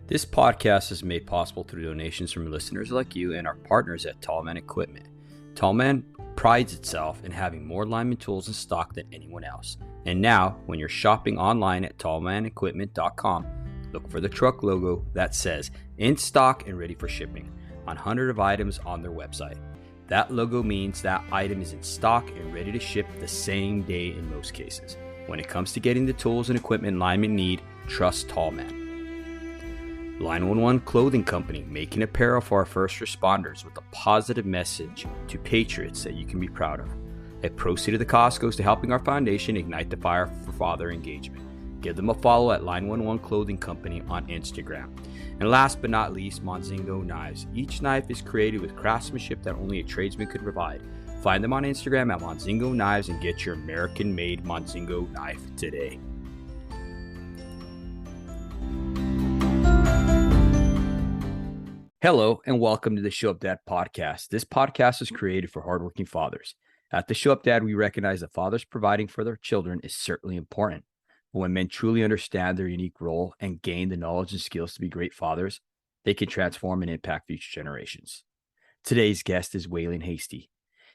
This podcast is made possible through donations from listeners like you and our partners at Tallman Equipment. Tallman prides itself in having more lineman tools in stock than anyone else. And now, when you're shopping online at tallmanequipment.com, look for the truck logo that says in stock and ready for shipping on 100 of items on their website. That logo means that item is in stock and ready to ship the same day in most cases. When it comes to getting the tools and equipment linemen need, trust Tallman. Line 11 Clothing Company, making apparel for our first responders with a positive message to patriots that you can be proud of. A proceed of the cost goes to helping our foundation ignite the fire for father engagement. Give them a follow at Line 11 Clothing Company on Instagram. And last but not least, Monzingo Knives. Each knife is created with craftsmanship that only a tradesman could provide. Find them on Instagram at Monzingo Knives and get your American-made Monzingo knife today. Hello, and welcome to the Show Up Dad podcast. This podcast is created for hardworking fathers. At the Show Up Dad, we recognize that fathers providing for their children is certainly important. But when men truly understand their unique role and gain the knowledge and skills to be great fathers, they can transform and impact future generations. Today's guest is Waylon Hasty.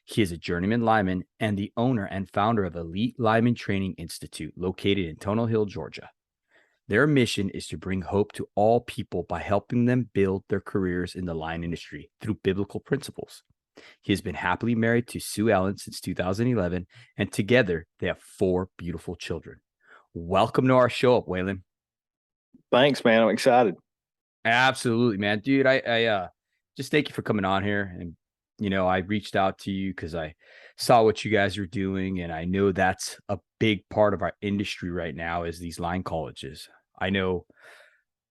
He is a journeyman lineman and the owner and founder of Elite Lineman Training Institute located in Tunnel Hill, Georgia. Their mission is to bring hope to all people by helping them build their careers in the line industry through biblical principles. He has been happily married to Sue Ellen since 2011, and together they have 4 beautiful children. Welcome to our Show Up, Waylon. Thanks, man. I'm excited. Absolutely, man. Dude, I just thank you for coming on here. And, you know, I reached out to you because I saw what you guys are doing, and I know that's a big part of our industry right now is these line colleges. I know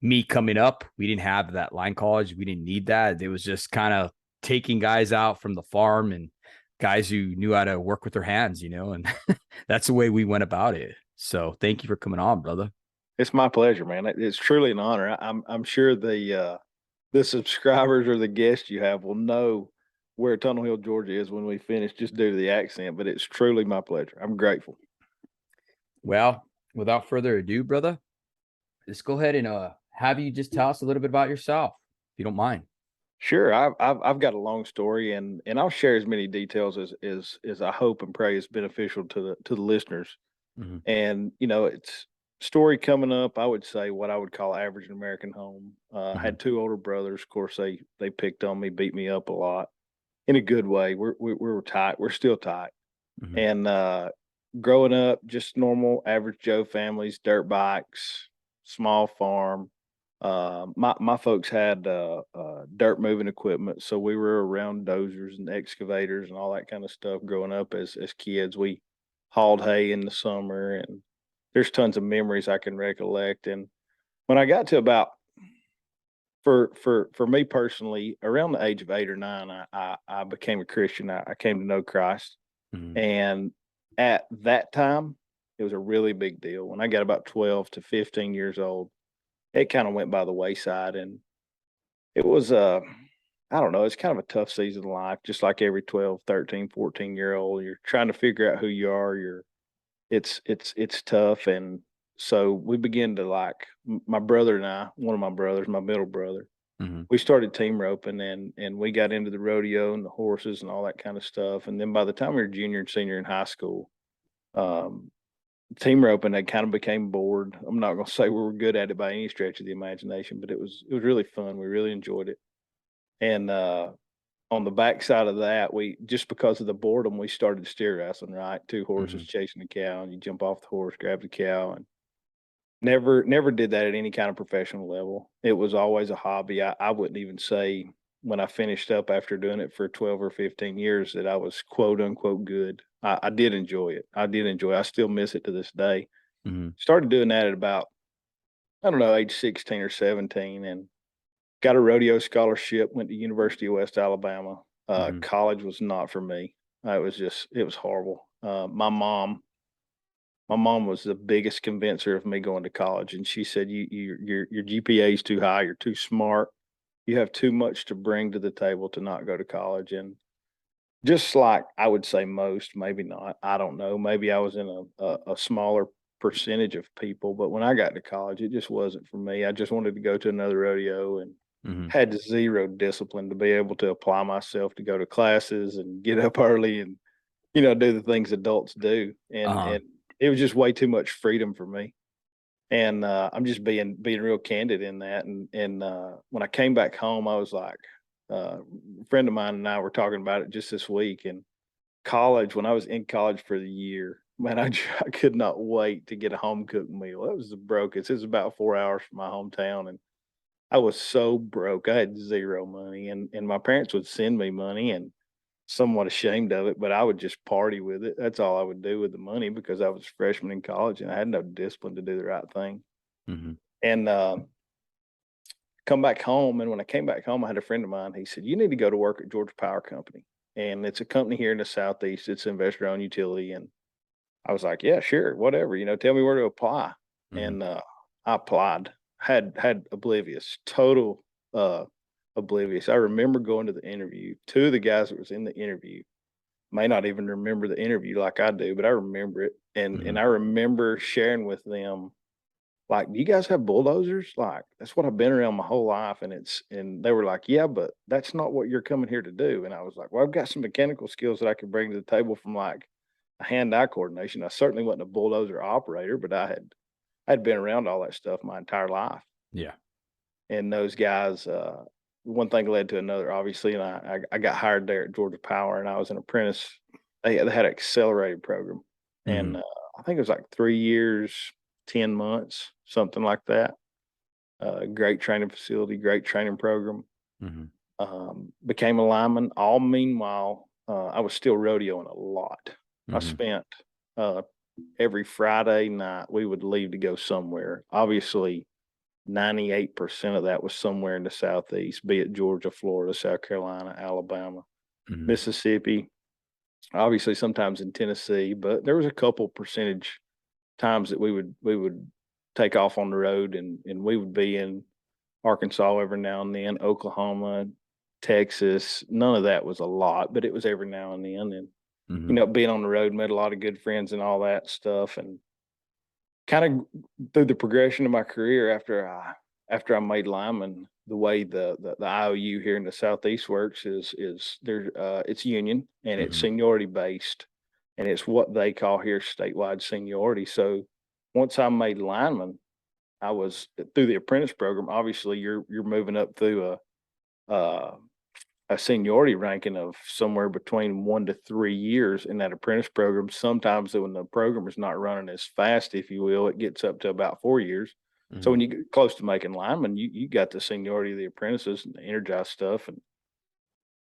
me coming up, we didn't have that line college. We didn't need that. It was just kind of taking guys out from the farm and guys who knew how to work with their hands, you know, and that's the way we went about it. So thank you for coming on, brother. It's my pleasure, man. It's truly an honor. I'm sure the subscribers or the guests you have will know where Tunnel Hill, Georgia is when we finish, just due to the accent, but it's truly my pleasure. I'm grateful. Well, without further ado, brother, let's go ahead and have you just tell us a little bit about yourself, if you don't mind. Sure. I've got a long story, and I'll share as many details as I hope and pray is beneficial to the listeners. Mm-hmm. And you know, it's story coming up. I would say what I would call average American home. I had 2 older brothers. Of course, they picked on me, beat me up a lot in a good way. We were tight. We're still tight. Mm-hmm. And growing up, just normal average Joe families, dirt bikes, small farm. My folks had dirt moving equipment, so we were around dozers and excavators and all that kind of stuff growing up as kids. We hauled hay in the summer, and there's tons of memories I can recollect. And when I got to about for me personally, around the age of 8 or 9, I became a Christian. I came to know Christ, and at that time, it was a really big deal. When I got about 12 to 15 years old, it kind of went by the wayside, and it was I don't know, it's kind of a tough season of life, just like every 12, 13, 14-year-old. You're trying to figure out who you are. It's tough. And so we began to my brother and I, one of my brothers, my middle brother, we started team roping, and we got into the rodeo and the horses and all that kind of stuff. And then by the time we were junior and senior in high school, team roping, I kind of became bored. I'm not going to say we were good at it by any stretch of the imagination, but it was really fun. We really enjoyed it. And on the backside of that, just because of the boredom, we started steer wrestling, right? 2 horses chasing a cow, and you jump off the horse, grab the cow, and never did that at any kind of professional level. It was always a hobby. I wouldn't even say when I finished up after doing it for 12 or 15 years that I was quote unquote good. I did enjoy it. I still miss it to this day. Started doing that at about, I don't know, age 16 or 17, and got a rodeo scholarship, went to University of West Alabama. College was not for me. It was horrible. My mom was the biggest convincer of me going to college. And she said, your GPA is too high. You're too smart. You have too much to bring to the table to not go to college. And just like I would say most, maybe not, I don't know. Maybe I was in a smaller percentage of people, but when I got to college, it just wasn't for me. I just wanted to go to another rodeo and Mhm. had zero discipline to be able to apply myself to go to classes and get up early and, do the things adults do. And Uh-huh. and it was just way too much freedom for me. And I'm just being real candid in that. And when I came back home, I was like, a friend of mine and I were talking about it just this week. And college, when I was in college for the year, man, I could not wait to get a home cooked meal. It was the brokest. It was about 4 hours from my hometown, and I was so broke. I had zero money, and my parents would send me money, and somewhat ashamed of it, but I would just party with it. That's all I would do with the money because I was a freshman in college and I had no discipline to do the right thing. Mhm. And come back home, and when I came back home, I had a friend of mine. He said, "You need to go to work at Georgia Power Company." And it's a company here in the Southeast. It's investor owned utility. And I was like, "Yeah, sure, whatever. Tell me where to apply." Mhm. And I applied. Had oblivious, total oblivious. I remember going to the interview. Two of the guys that was in the interview may not even remember the interview like I do, but I remember it. And Mhm. I remember sharing with them, like, "Do you guys have bulldozers? Like, that's what I've been around my whole life." And they were like, "Yeah, but that's not what you're coming here to do." And I was like, "Well, I've got some mechanical skills that I could bring to the table from like a hand-eye coordination." I certainly wasn't a bulldozer operator, but I'd been around all that stuff my entire life. Yeah. And those guys, one thing led to another, obviously, and I got hired there at Georgia Power, and I was an apprentice. They had an accelerated program, and Mhm. I think it was like 3 years, 10 months, something like that. Great training facility, great training program. Mhm. Became a lineman. All meanwhile, I was still rodeoing a lot. I Mhm. spent uh, every Friday night we would leave to go somewhere. Obviously, 98% of that was somewhere in the Southeast, be it Georgia, Florida, South Carolina, Alabama, Mhm. Mississippi, obviously sometimes in Tennessee, but there was a couple percentage times that we would take off on the road, and we would be in Arkansas every now and then, Oklahoma, Texas. None of that was a lot, but it was every now and then. And, Mhm. being on the road, met a lot of good friends and all that stuff. And kind of through the progression of my career after I made lineman, the way the IOU here in the Southeast works is there it's union and it's Mhm. seniority based, and it's what they call here statewide seniority. So once I made lineman, I was through the apprentice program. Obviously, you're moving up through uh, a seniority ranking of somewhere between 1 to 3 years in that apprentice program. Sometimes when the program is not running as fast, if you will, it gets up to about 4 years. So when Mhm. you get close to making lineman, you got the seniority of the apprentices and the energized stuff. And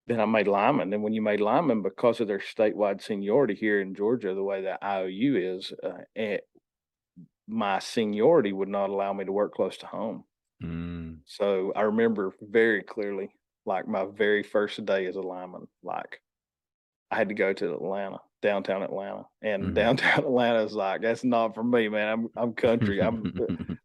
then I made lineman. And when you made lineman, because of their statewide seniority here in Georgia, the way that IOU is, my seniority would not allow me to work close to home. Mm. So I remember very clearly, like my very first day as a lineman, like I had to go to Atlanta, downtown Atlanta, and Mhm. downtown Atlanta is like, that's not for me, man. I'm country. I'm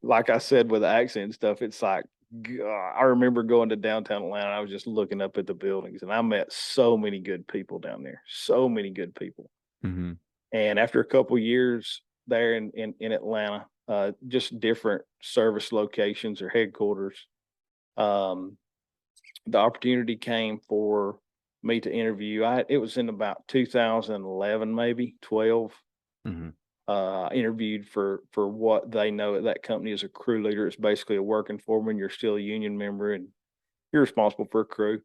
like I said with the accent and stuff. It's like, God, I remember going to downtown Atlanta. I was just looking up at the buildings, and I met so many good people down there. So many good people. Mhm. And after a couple years there in Atlanta, just different service locations or headquarters, um, the opportunity came for me to interview. It was in about 2011, maybe 12. Mhm. I interviewed for what they know at that company as a crew leader. It's basically a working foreman. You're still a union member, and you're responsible for a crew.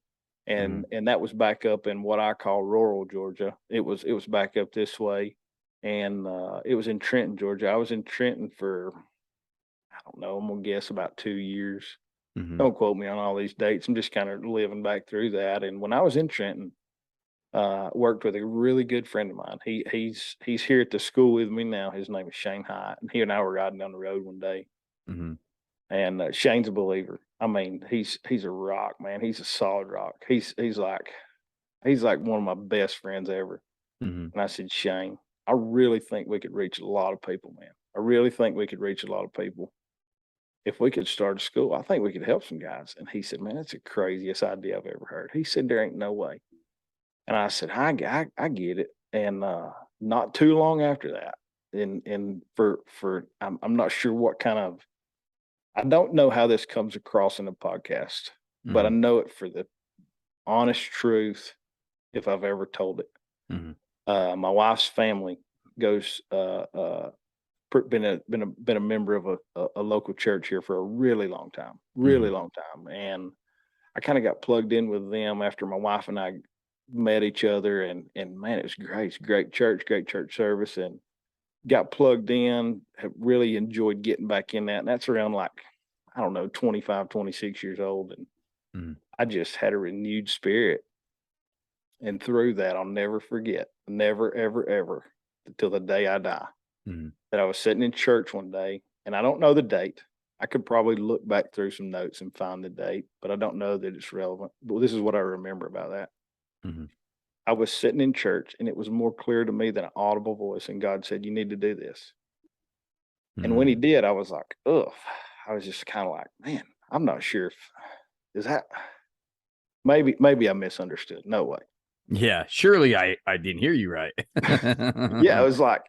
And Mhm. and that was back up in what I call rural Georgia. It was back up this way, and it was in Trenton, Georgia. I was in Trenton for, I don't know, I'm gonna guess about 2 years. Mhm. Don't quote me on all these dates. I'm just kind of living back through that. And when I was in Trenton, worked with a really good friend of mine. He's here at the school with me now. His name is Shane Hyatt, and he and I were riding down the road one day, Mhm. and Shane's a believer. I mean, he's a rock, man. He's a solid rock. He's like one of my best friends ever. Mhm. And I said, "Shane, I really think we could reach a lot of people, man. I really think we could reach a lot of people if we could start a school. I think we could help some guys." And he said, "Man, that's the craziest idea I've ever heard." He said, "There ain't no way." And I said, I get it." And not too long after that, and for I'm not sure what kind of, I don't know how this comes across in a podcast, but I Mhm. know it for the honest truth if I've ever told it. Mhm. My wife's family goes been a member of a local church here for a really Mhm. long time, and I kind of got plugged in with them after my wife and I met each other, and man, it was great. It's a great church service, and got plugged in. Have really enjoyed getting back in that, and that's around like, I don't know, 25, 26 years old, and Mhm. I just had a renewed spirit, and through that, I'll never forget, never, ever, ever, until the day I die, Mhm. that I was sitting in church one day, and I don't know the date. I could probably look back through some notes and find the date, but I don't know that it's relevant. But this is what I remember about that. Mhm. I was sitting in church, and it was more clear to me than an audible voice, and God said, "You need to do this." And when He Mhm. did, I was like, "Ugh." I was just kind of like, "Man, I'm not sure if is that maybe I misunderstood." No way. Yeah, surely I didn't hear you right. Yeah, it was like,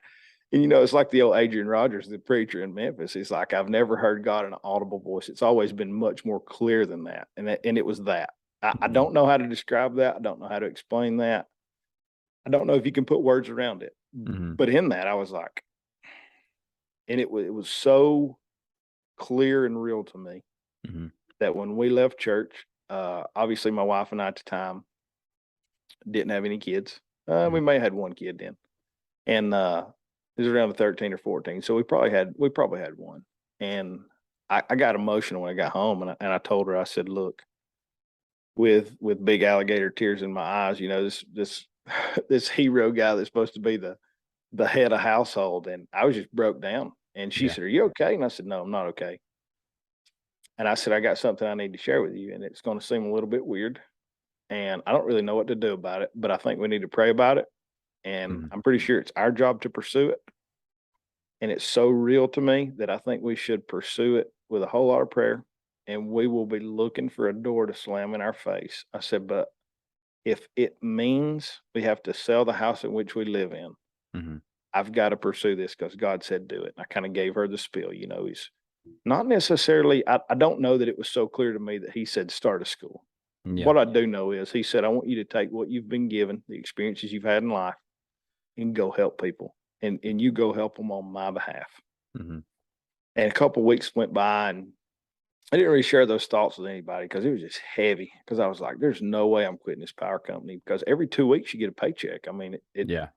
and it's like the old Adrian Rogers, the preacher in Memphis. He's like, "I've never heard God in an audible voice. It's always been much more clear than that." And it was that. I Mhm. don't know how to describe that. I don't know how to explain that. I don't know if you can put words around it. Mhm. But in that, I was like, and it was so clear and real to me Mhm. that when we left church, obviously my wife and I at the time didn't have any kids. We Mhm. may have had one kid then, and it was around the 13 or 14. So we probably had one, and I got emotional when I got home, and I told her, I said, "Look, with big alligator tears in my eyes, this this hero guy that's supposed to be the head of household," and I was just broke down. And she Yeah. said, "Are you okay?" And I said, "No, I'm not okay." And I said, "I got something I need to share with you, and it's going to seem a little bit weird, and I don't really know what to do about it, but I think we need to pray about it. And Mhm. I'm pretty sure it's our job to pursue it. And it's so real to me that I think we should pursue it with a whole lot of prayer. And we will be looking for a door to slam in our face." I said, "But if it means we have to sell the house in which we live in, Mhm. I've got to pursue this because God said do it." And I kind of gave her the spiel. He's not necessarily, I don't know that it was so clear to me that He said start a school. Yeah. What I do know is He said, "I want you to take what you've been given, the experiences you've had in life, and go help people. And you go help them on my behalf." Mhm. And a couple weeks went by, and I didn't really share those thoughts with anybody because it was just heavy. Because I was like, "There's no way I'm quitting this power company." Because every 2 weeks you get a paycheck. I mean, Yeah.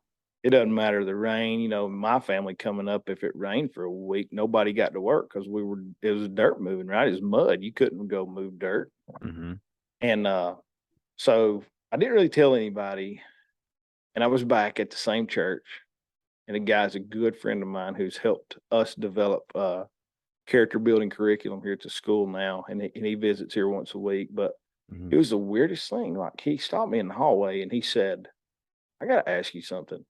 it doesn't matter the rain. My family coming up, if it rained for a week, nobody got to work because it was dirt moving, right? It was mud. You couldn't go move dirt. Mhm. And so I didn't really tell anybody. And I was back at the same church, and the guy's a good friend of mine who's helped us develop character building curriculum here at the school now, and he visits here once a week. But Mhm. it was the weirdest thing. Like, he stopped me in the hallway and he said, "I got to ask you something.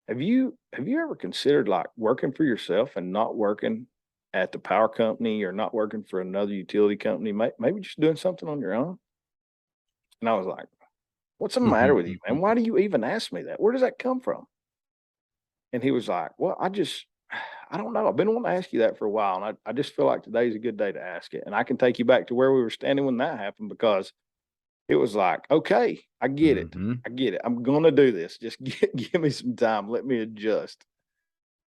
Have you ever considered like working for yourself and not working at the power company or not working for another utility company? Maybe just doing something on your own?" And I was like, "What's the matter with you, man? Why do you even ask me that? Where does that come from?" And he was like, "Well, I don't know. I've been wanting to ask you that for a while, and I just feel like today's a good day to ask it. And I can take you back to where we were standing when that happened, because it was like, okay, I get it. Mhm. I get it. I'm gonna do this. Just give me some time. Let me adjust."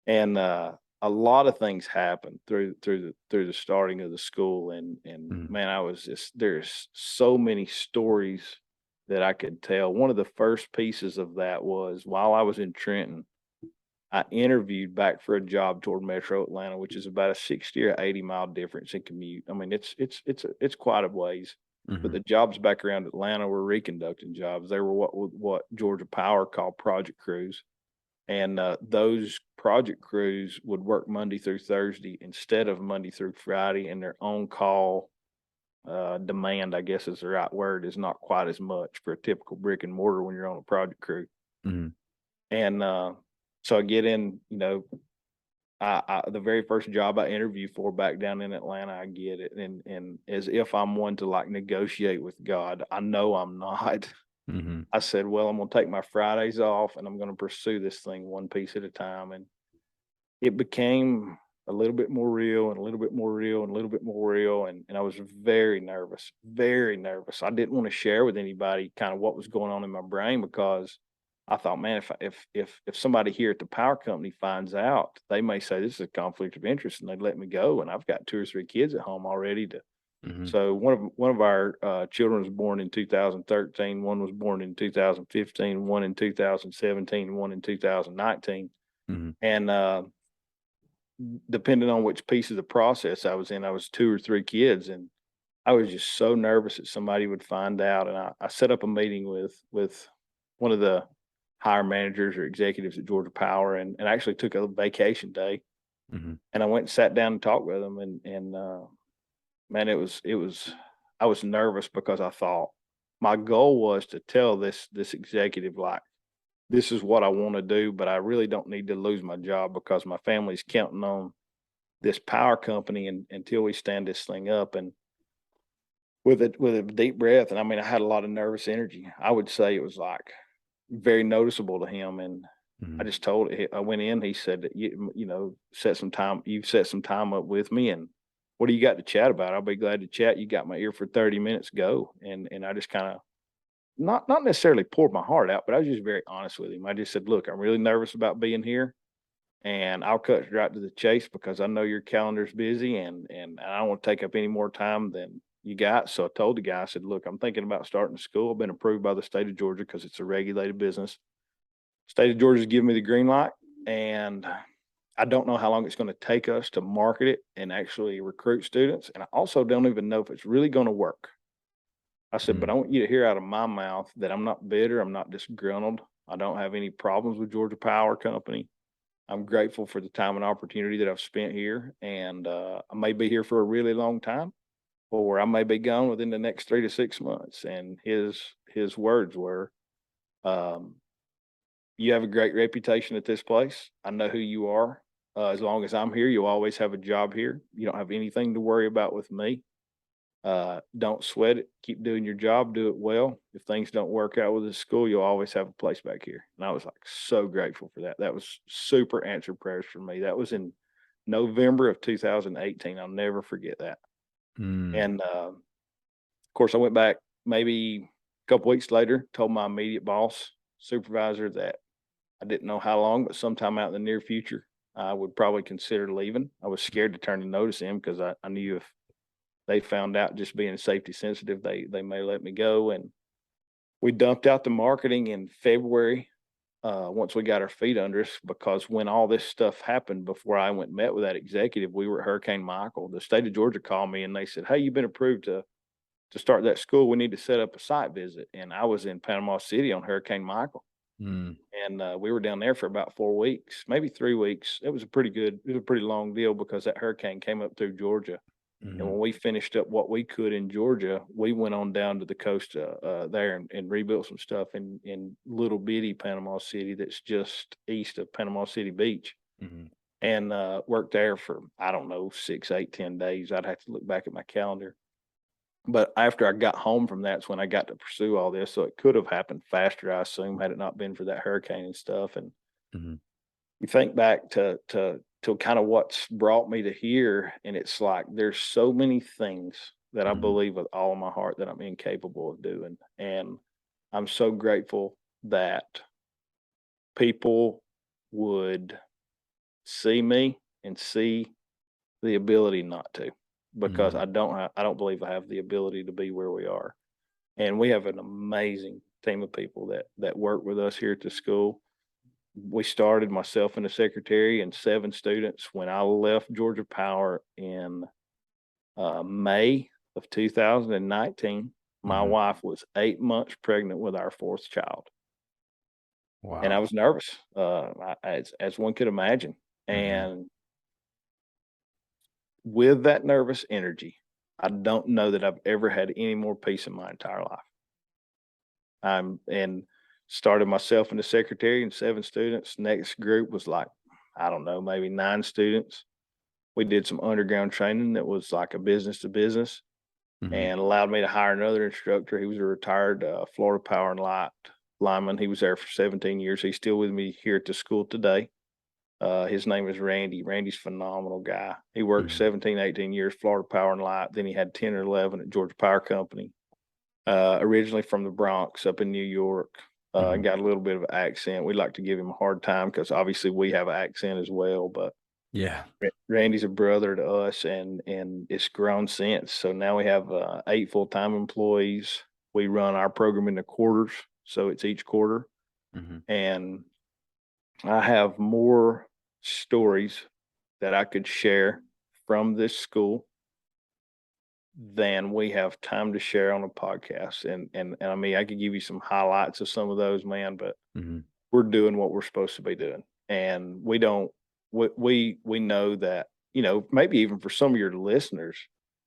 And a lot of things happened through the starting of the school, and Mhm. man, there's so many stories that I could tell. One of the first pieces of that was while I was in Trenton, I interviewed back for a job toward Metro Atlanta, which is about a 60 or 80-mile difference in commute. I mean, it's quite a ways. But Mhm. the jobs back around Atlanta were reconducting jobs. They were what Georgia Power called project crews, and those project crews would work Monday through Thursday instead of Monday through Friday, and their on call demand, I guess is the right word, is not quite as much for a typical brick and mortar when you're on a project crew. Mhm. And so I get in, the very first job I interviewed for back down in Atlanta, I get it, and as if I'm one to like negotiate with God, I know I'm not. Mhm. I said, "Well, I'm gonna take my Fridays off, and I'm gonna pursue this thing one piece at a time." And it became a little bit more real and a little bit more real and a little bit more real. And I was very nervous, very nervous. I didn't want to share with anybody kind of what was going on in my brain because I thought, man, if somebody here at the power company finds out, they may say this is a conflict of interest and they'd let me go. And I've got 2 or 3 kids at home already to. Mhm. So one of our children was born in 2013. One was born in 2015. One in 2017. One in 2019. Mhm. And depending on which piece of the process I was in, I was 2 or 3 kids, and I was just so nervous that somebody would find out. And I set up a meeting with one of the higher managers or executives at Georgia Power, and actually took a vacation day, Mhm. and I went and sat down and talked with them, and man, it was I was nervous because I thought my goal was to tell this executive like this is what I want to do, but I really don't need to lose my job because my family's counting on this power company and until we stand this thing up. And with a deep breath, and I mean I had a lot of nervous energy. I would say it was like very noticeable to him. And I Mhm. just told I went in, he said that you've set some time up with me, and what do you got to chat about? I'll be glad to chat. You got my ear for 30 minutes, go. And I just kind of not necessarily poured my heart out, but I was just very honest with him. I just said, look, I'm really nervous about being here. And I'll cut right to the chase because I know your calendar's busy, and I don't want to take up any more time than you got. So I told the guy, I said, look, I'm thinking about starting a school. I've been approved by the state of Georgia because it's a regulated business. State of Georgia's given me the green light, and I don't know how long it's going to take us to market it and actually recruit students. And I also don't even know if it's really going to work. I said, but Mhm. I want you to hear out of my mouth that I'm not bitter. I'm not disgruntled. I don't have any problems with Georgia Power Company. I'm grateful for the time and opportunity that I've spent here, and I may be here for a really long time, or I may be gone within the next 3 to 6 months. And his words were, um, "You have a great reputation at this place. I know who you are. As long as I'm here, you'll always have a job here. You don't have anything to worry about with me. Don't sweat it. Keep doing your job. Do it well. If things don't work out with the school, you'll always have a place back here." And I was like so grateful for that. That was super answered prayers for me. That was in November of 2018. I'll never forget that. Mm. And of course, I went back maybe a couple weeks later, told my immediate boss, supervisor, that I didn't know how long, but sometime out in the near future, I would probably consider leaving. I was scared to turn the notice in because I knew if they found out, just being safety sensitive, they may let me go. And we dumped out the marketing in February, once we got our feet under us, because when all this stuff happened, before I went and met with that executive, we were at Hurricane Michael. The state of Georgia called me and they said, "Hey, you've been approved to start that school. We need to set up a site visit." And I was in Panama City on Hurricane Michael. Mm. And we were down there for about 4 weeks, maybe 3 weeks. It was a pretty long deal because that hurricane came up through Georgia. And Mhm. when we finished up what we could in Georgia, we went on down to the coast there and rebuilt some stuff in little bitty Panama City that's just east of Panama City Beach, Mhm. and worked there for, I don't know, 6, 8, 10 days. I'd have to look back at my calendar. But after I got home from that's when I got to pursue all this. So it could have happened faster, I assume, had it not been for that hurricane and stuff. And Mhm. you think back to kind of what's brought me to here, and it's like there's so many things that I Mhm. believe with all of my heart that I'm incapable of doing. And I'm so grateful that people would see me and see the ability not to, because Mhm. I don't believe I have the ability to be where we are. And we have an amazing team of people that work with us here at the school. We started, myself and the secretary and 7 students, when I left Georgia Power in May of 2019. My Mhm. wife was 8 months pregnant with our 4th child, and I Wow. was nervous, as one could imagine. Mhm. And with that nervous energy, I don't know that I've ever had any more peace in my entire life. And started myself and the secretary and 7 students. Next group was like, I don't know, maybe 9 students. We did some underground training that was like a business to business, Mhm. and allowed me to hire another instructor. He was a retired Florida Power and Light lineman. He was there for 17 years. He's still with me here at the school today. His name is Randy. Randy's a phenomenal guy. He worked Mhm. 17, 18 years, Florida Power and Light. Then he had 10 or 11 at Georgia Power Company. Originally from the Bronx up in New York. Mhm. Got a little bit of an accent. We like to give him a hard time because obviously we have an accent as well. But Yeah. Randy's a brother to us, and it's grown since. So now we have 8 full-time employees. We run our program into quarters, so it's each quarter. Mhm. And I have more stories that I could share from this school than we have time to share on a podcast. And I mean, I could give you some highlights of some of those, man, but Mhm. we're doing what we're supposed to be doing. And we don't we know that, maybe even for some of your listeners,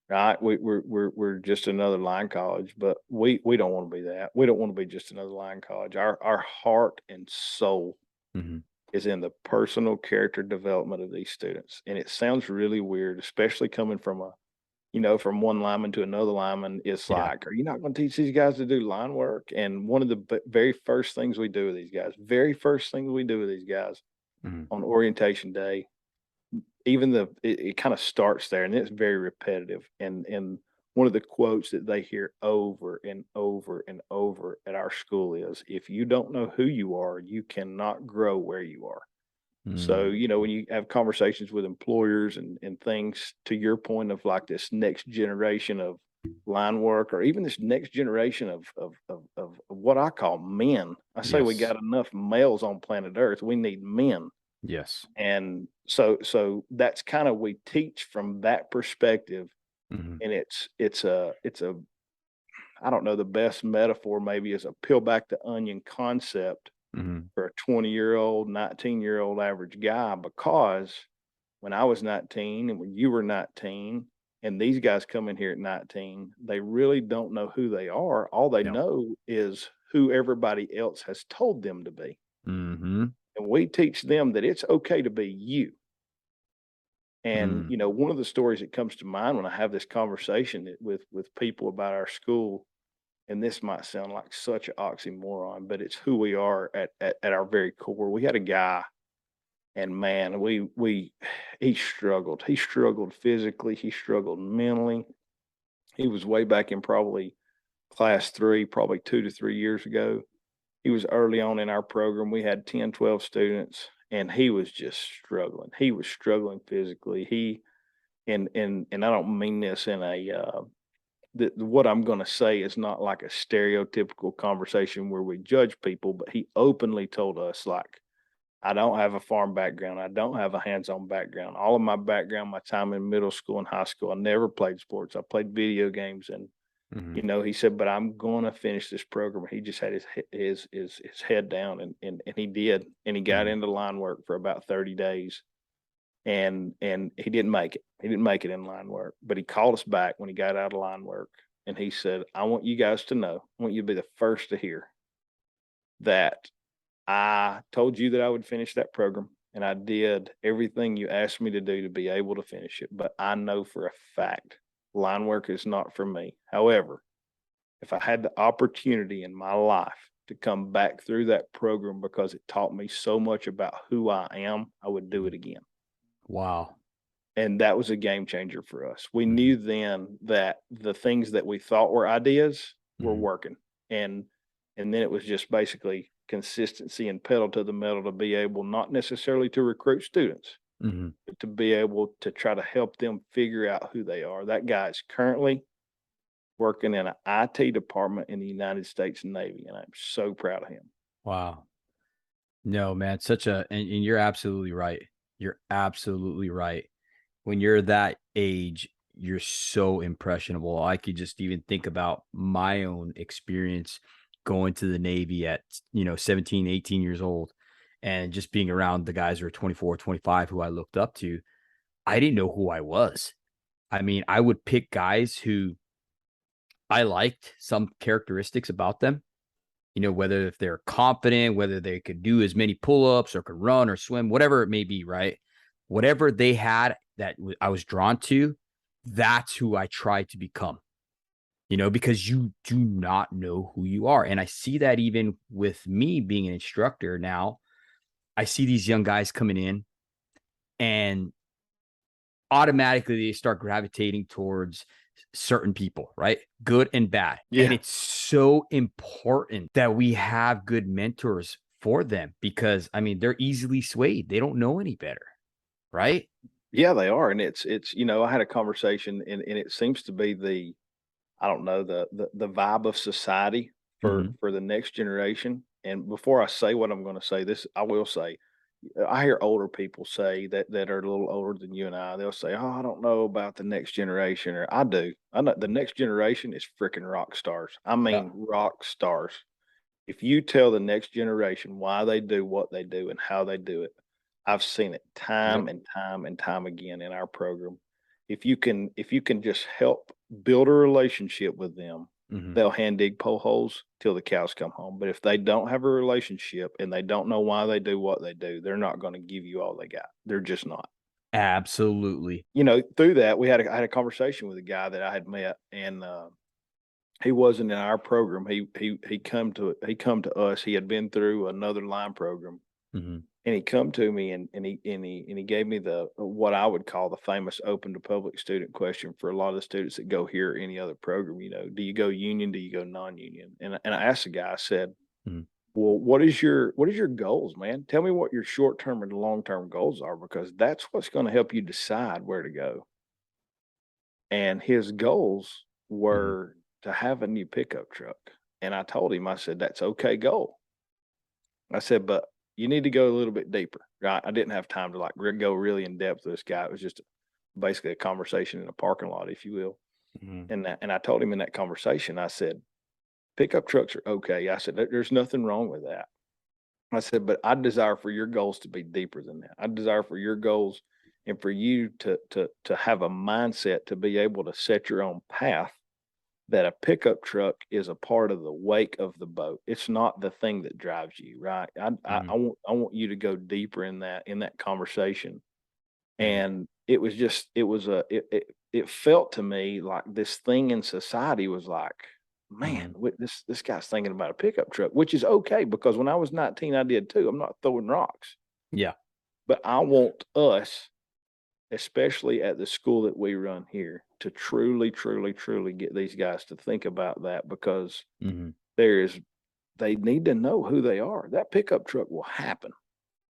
right? We're just another line college, but we don't want to be that. We don't want to be just another line college. Our heart and soul Mhm. is in the personal character development of these students. And it sounds really weird, especially coming from from one lineman to another lineman. It's Yeah. like, are you not going to teach these guys to do line work? And one of the very first things we do with these guys, very first thing we do with these guys Mhm. on orientation day, even it kind of starts there, and it's very repetitive. And one of the quotes that they hear over and over and over at our school is, if you don't know who you are, you cannot grow where you are. So, Mm. when you have conversations with employers and things, to your point of like this next generation of line work, or even this next generation of what I call men. I say we Yes. got enough males on planet Earth. We need men. Yes. And so that's kind of, we teach from that perspective. Mhm. And it's a I don't know, the best metaphor maybe is a peel back the onion concept Mhm. for a 20-year-old, 19-year-old average guy, because when I was 19 and when you were 19 and these guys come in here at 19, they really don't know who they are. All they No. know is who everybody else has told them to be. Mhm. And we teach them that it's okay to be you. And, Mm. one of the stories that comes to mind when I have this conversation with people about our school, and this might sound like such an oxymoron, but it's who we are at our very core. We had a guy, and man, we he struggled. He struggled physically. He struggled mentally. He was way back in probably class 3, probably 2 to 3 years ago. He was early on in our program. We had 10, 12 students, and he was just struggling. He was struggling physically. And I don't mean this in a what I'm going to say is not like a stereotypical conversation where we judge people, but he openly told us, like, I don't have a farm background. I don't have a hands-on background. All of my background, my time in middle school and high school, I never played sports. I played video games, and Mhm. he said, but I'm going to finish this program. He just had his head down, and he did, and he got Mhm. into line work for about 30 days, and he didn't make it. He didn't make it in line work, but he called us back when he got out of line work, and he said, I want you guys to know, I want you to be the first to hear that I told you that I would finish that program, and I did everything you asked me to do to be able to finish it. But I know for a fact line work is not for me. However, if I had the opportunity in my life to come back through that program because it taught me so much about who I am, I would do Mhm. it again. Wow. And that was a game changer for us. We Mhm. knew then that the things that we thought were ideas were Mhm. working. And then it was just basically consistency and pedal to the metal to be able, not necessarily to recruit students, Mhm. but to be able to try to help them figure out who they are. That guy is currently working in an IT department in the United States Navy, and I'm so proud of him. Wow. No, man, and you're absolutely right. You're absolutely right. When you're that age, you're so impressionable. I could just even think about my own experience going to the Navy at, 17, 18 years old and just being around the guys who are 24, 25 who I looked up to. I didn't know who I was. I mean, I would pick guys who I liked some characteristics about them, whether if they're confident, whether they could do as many pull-ups or could run or swim, whatever it may be, right? Whatever they had that I was drawn to, that's who I tried to become, because you do not know who you are. And I see that even with me being an instructor now. I see these young guys coming in. and automatically they start gravitating towards certain people, right? Good and bad. Yeah. And it's so important that we have good mentors for them because, I mean, they're easily swayed. They don't know any better, right? Yeah, they are. And it's, I had a conversation and it seems to be I don't know, the vibe of society Mm-hmm. for the next generation. And before I say what I'm going to say, this I will say, I hear older people say that are a little older than you and I. They'll say, "Oh, I don't know about the next generation," or "I do. I know the next generation is freaking rock stars. I Yeah. mean, rock stars. If you tell the next generation why they do what they do and how they do it, I've seen it Yep. time and time and time again in our program. If you can just help build a relationship with them, Mm-hmm. they'll hand dig pole holes till the cows come home. But if they don't have a relationship and they don't know why they do what they do, they're not going to give you all they got. They're just not. Absolutely. Through that, I had a conversation with a guy that I had met, and he wasn't in our program. He come to us. He had been through another line program, Mm-hmm. and he come to me and he gave me the what I would call the famous open to public student question for a lot of the students that go here or any other program. Do you go union? Do you go non-union? And I asked the guy. I said, Mm-hmm. "Well, what is your goals, man? Tell me what your short term and long term goals are, because that's what's going to help you decide where to go." And his goals Mm-hmm. were to have a new pickup truck. And I told him, I said, "That's okay goal." I said, "But you need to go a little bit deeper." Right. I didn't have time to go really in depth with this guy. It was just basically a conversation in a parking lot, if you will. Mm-hmm. And I told him in that conversation, I said, "Pickup trucks are okay." I said, "There's nothing wrong with that." I said, "But I desire for your goals to be deeper than that. I desire for your goals and for you to have a mindset to be able to set your own path, that a pickup truck is a part of the wake of the boat. It's not the thing that drives you, right?" Mm-hmm. I want you to go deeper in that conversation. Mm-hmm. And it was just it felt to me like this thing in society was like, Mm-hmm. "Man, this guy's thinking about a pickup truck," which is okay, because when I was 19, I did too. I'm not throwing rocks, Yeah. but I want us, especially at the school that we run here, to truly, truly, truly get these guys to think about that, because Mm-hmm. there is they need to know who they are. That pickup truck will happen.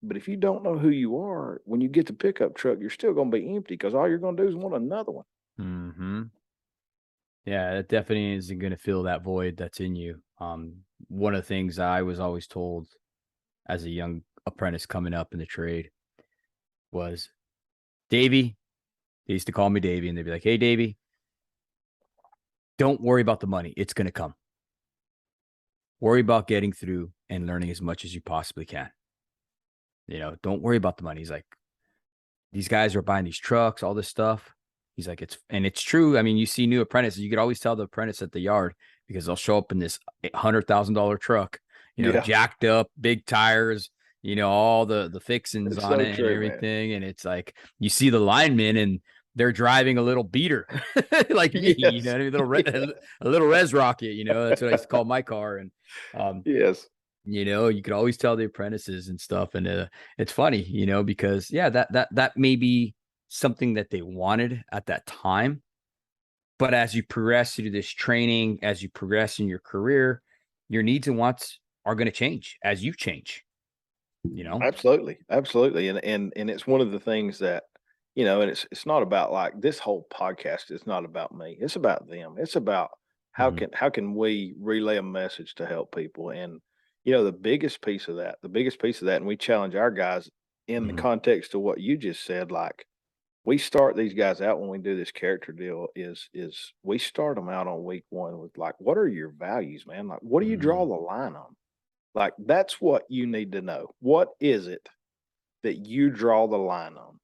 But if you don't know who you are, when you get the pickup truck, you're still going to be empty, because all you're going to do is want another one. Mm-hmm. Yeah, it definitely isn't going to fill that void that's in you. One of the things I was always told as a young apprentice coming up in the trade was, Davey, they used to call me Davey, and they'd be like, "Hey, Davey, don't worry about the money. It's going to come. Worry about getting through and learning as much as you possibly can. Don't worry about the money." He's like, "These guys are buying these trucks, all this stuff." He's like, it's true. I mean, you see new apprentices, you could always tell the apprentice at the yard because they'll show up in this $100,000 truck, Yeah, jacked up, big tires, all the fixings it's on so it and true, man. everything. And it's like, you see the linemen and they're driving a little beater like me, Yes. what I mean? Yeah. A little res rocket, that's what I used to call my car. And, um, Yes. you could always tell the apprentices and stuff. And it's funny, because yeah, that may be something that they wanted at that time. But as you progress through this training, as you progress in your career, your needs and wants are going to change as you change. Absolutely. Absolutely. And it's one of the things that, and it's not about, like, this whole podcast is not about me. It's about them. It's about Mhm. how can we relay a message to help people. And the biggest piece of that, and we challenge our guys in the Mhm. context of what you just said, like, we start these guys out when we do this character deal, is we start them out on week one with, like, what are your values, man? Like, what do you draw Mhm. the line on? Like, that's what you need to know. What is it that you draw the line on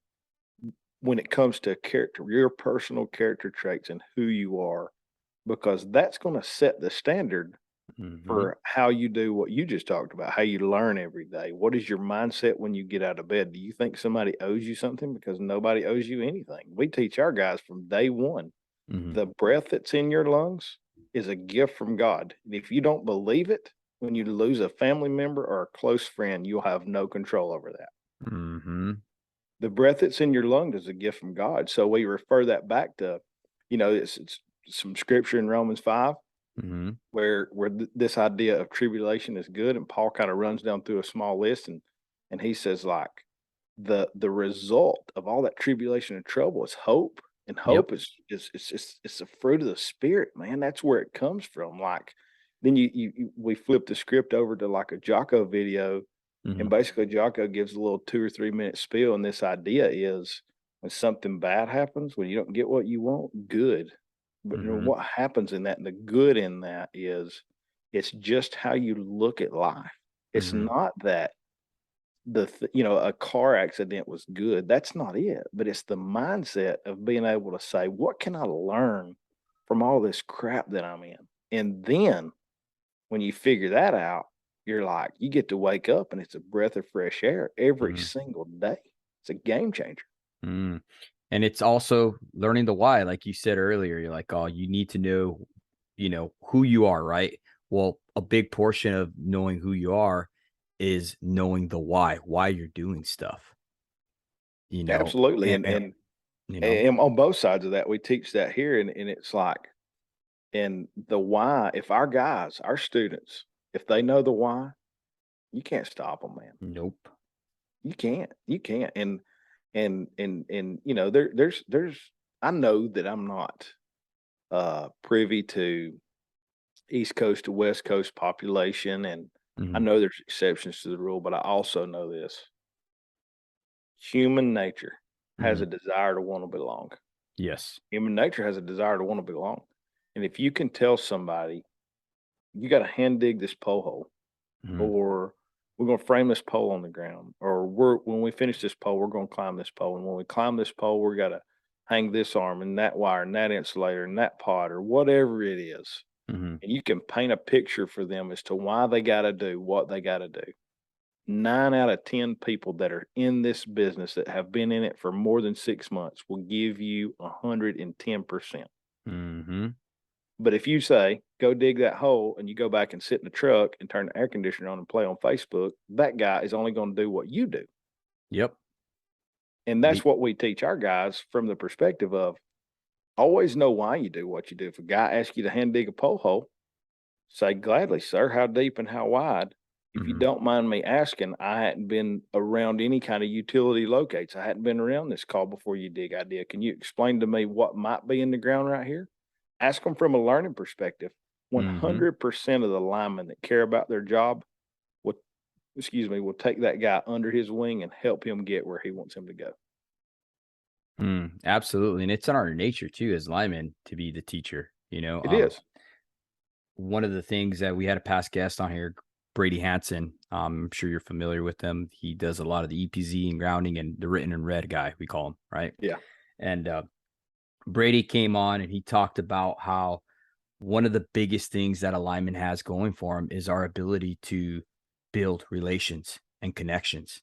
when it comes to character, your personal character traits and who you are? Because that's going to set the standard Mhm. for how you do what you just talked about, how you learn every day. What is your mindset when you get out of bed? Do you think somebody owes you something? Because nobody owes you anything. We teach our guys from day one, Mhm. the breath that's in your lungs is a gift from God. And if you don't believe it, when you lose a family member or a close friend, you'll have no control over that. Mhm. the breath that's in your lungs is a gift from God. So we refer that back to, it's some scripture in Romans 5 Mm-hmm. where this idea of tribulation is good, and Paul kind of runs down through a small list, and he says, like, the result of all that tribulation and trouble is hope, and Yep. hope it's the fruit of the spirit, man. That's where it comes from. Like, then we flip the script over to like a Jocko video, Mm-hmm. and basically Jocko gives a little 2 or 3 minute spiel, and this idea is when something bad happens, when you don't get what you want, good. But Mm-hmm. what happens in that, and the good in that is it's just how you look at life. It's Mm-hmm. not that a car accident was good. That's not it. But it's the mindset of being able to say, what can I learn from all this crap that I'm in? And then when you figure that out, you're like, you get to wake up and it's a breath of fresh air every Mm-hmm. single day. It's a game changer. Mm. And it's also learning the why, like you said earlier. You're like, oh, you need to know, who you are, right? Well, a big portion of knowing who you are is knowing the why you're doing stuff, you know, Absolutely. and, And and and you know, and on both sides of that, we teach that here. And it's like, and the why, if our guys, our students, if they know the why, you can't stop them, man. nope. You can't. You can't. And there's I know that I'm not privy to East Coast to West Coast population, and I Hmm. know there's exceptions to the rule, but I also know this. Human nature has Hmm. a desire to want to belong. Yes. Human nature has a desire to want to belong. And if you can tell somebody, you got to hand dig this pole hole, Hmm. or we're going to frame this pole on the ground, or when we finish this pole, we're going to climb this pole. And when we climb this pole, we're got to hang this arm and that wire and that insulator and that pot or whatever it is. Hmm. And you can paint a picture for them as to why they got to do what they got to do. 9 out of 10 people that are in this business that have been in it for more than 6 months will give you 110%. Hmm. But if you say, go dig that hole, and you go back and sit in the truck and turn the air conditioner on and play on Facebook, that guy is only going to do what you do. Yep. And The, that's what we teach our guys from the perspective of always know why you do what you do. If a guy asks you to hand dig a pole hole, say, gladly, sir, how deep and how wide? If you mhm. don't mind me asking, I hadn't been around any kind of utility locates. I hadn't been around this call before you dig idea. Can you explain to me what might be in the ground right here? Ask them from a learning perspective. Mhm. 100% of the linemen that care about their job will, will take that guy under his wing and help him get where he wants him to go. Absolutely, and it's in our nature too as linemen to be the teacher, It is. one of the things that we had a past guest on here, Brady Hanson, I'm sure you're familiar with him. He does a lot of the EPZ and grounding and the written and read guy, we call him, right? Yeah. And, Brady came on and he talked about how one of the biggest things that a lineman has going for him is our ability to build relations and connections.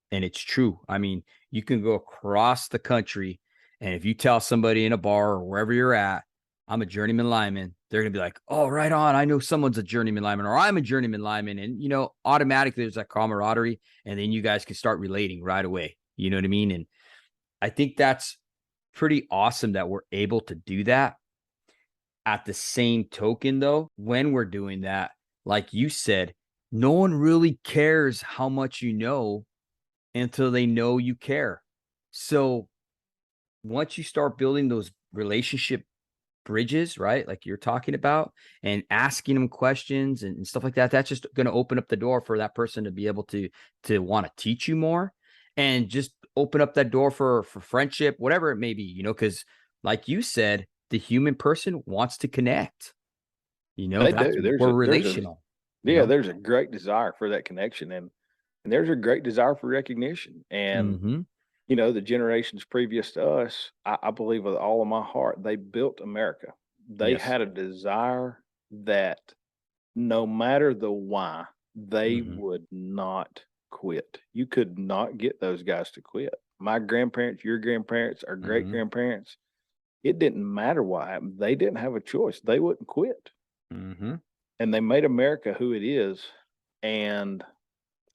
And it's true. I mean, you can go across the country, and if you tell somebody in a bar or wherever you're at, I'm a journeyman lineman, they're gonna be like, "Oh, right on. I know someone's a journeyman lineman, or I'm a journeyman lineman." And automatically there's that camaraderie, and then you guys can start relating right away. You know what I mean? And I think that's pretty awesome that we're able to do that. At the same token, though, when we're doing that, like you said, no one really cares how much you know until they know you care. So once you start building those relationship bridges, right? Like you're talking about, and asking them questions and stuff like that, that's just going to open up the door for that person to be able to want to teach you more, and just open up that door for friendship, whatever it may be, because like you said, the human person wants to connect. They That's do. we're relational, you know? There's a great desire for that connection, and there's a great desire for recognition. And Mhm. the generations previous to us, I believe with all of my heart, they built America. They Yes. had a desire that no matter the why, they Mhm. would not quit. You could not get those guys to quit. My grandparents, your grandparents, our great Mhm. grandparents, it didn't matter what happened. They didn't have a choice. They wouldn't quit. Mhm. And they made America who it is. And